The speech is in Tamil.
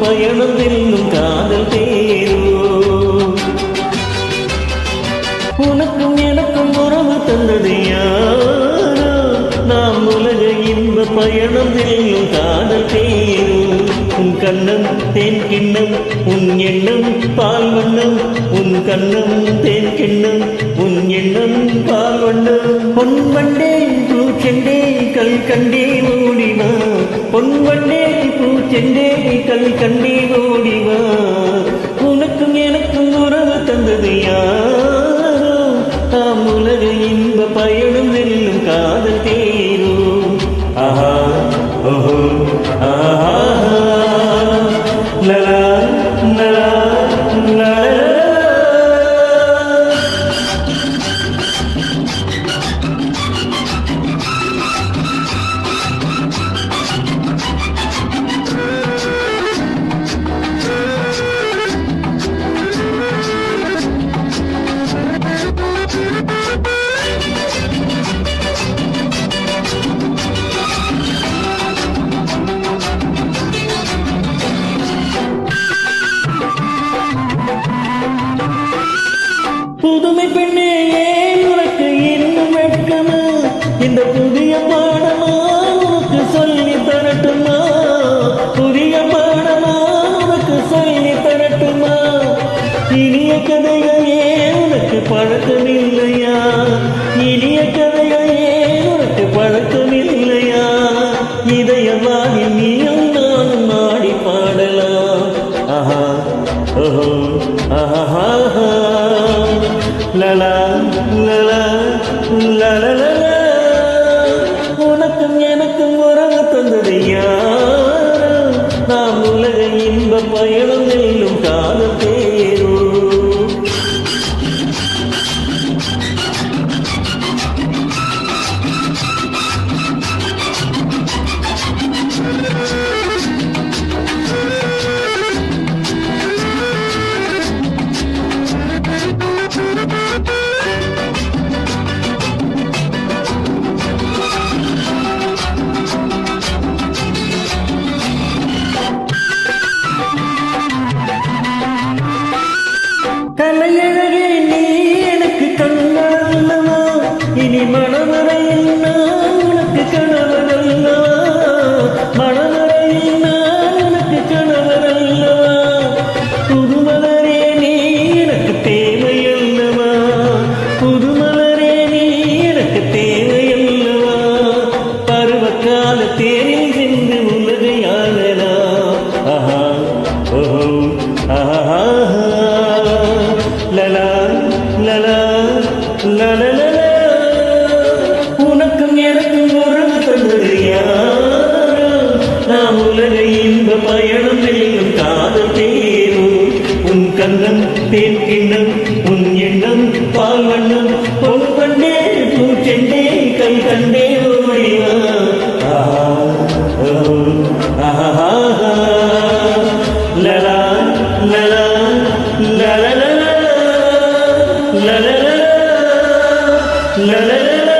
பயணம் செல்லும் காதல் தேரோ உனக்கும் எனக்கும் உறவு தந்தது யாரோ நாம் உலக இன்ப பயணம் செல்லும் காதல் தேரோ உன் கண்ணம் தேன் கிண்ணம் உன் எண்ணம் பால் வண்ணம் உன் கண்ணம் தேன் கிண்ணம் உன் எண்ணம் பால் வண்ணம் பொன் வண்டே பூச்செண்டே கல் கண்டே ஓடிவா பொன் வண்டே பூச்செண்டே கல் கண்டே ஓடிவா உனக்கும் எனக்கும் உறவு தந்தது யாரோ தாம் உலக இன்ப பயணம் வெல்லும் காதல் தேரோ ஆஹா ஓஹோ ஆஹா லலா லலா லலா புதுமை பெண்ணே ஏன் உனக்கு இன்னும் வெட்கமா இந்த புதிய பாடமா உனக்கு சொல்லி தரட்டுமா புதிய பாடமா உனக்கு சொல்லி தரட்டுமா இனிய கதைகள் ஏன் உனக்கு பழக்கமில்லையா இனிய கதைகள் ஏன் உனக்கு பழக்கமில்லையா இதயவாகி நீயும் நானும் ஆடி பாடலாம் ஆஹா ஓஹோ ஆஹா லலா லலா லலா உனக்கும் எனக்கும் உறவு தந்தது யாரோ நாம் உலக இன்ப பயணம் செல்லும் காதல் தேரோ கலையழகே நீ எனக்கு கண்ணல்லவா இனி மனவரையில் நான் உனக்கு கணவரல்லவா மனவரையில் நான் உனக்கு கணவரல்லவா புதுமலரே நீ எனக்கு தேவையல்லவா புதுமலரே நீ எனக்கு தேவையல்லவா பருவகால தேரில் சென்று உலகை ஆளலாம் ஆஹா ஓஹோ ஆஹா லலா லலா லலா உனக்கும் எனக்கும் உறவு தந்தது யாரோ நாம் உலக இன்ப பயணம் வெல்லும் காதல் தேரோ உன் கண்ணம் தேன் கிண்ணம் உன் எண்ணம் பால் வண்ணம் பொன் கண்டே பூச்செண்டே கல் கண்டே ஓடிவா ஆஹா ஆஹா லலா லலா லலா la la la la la la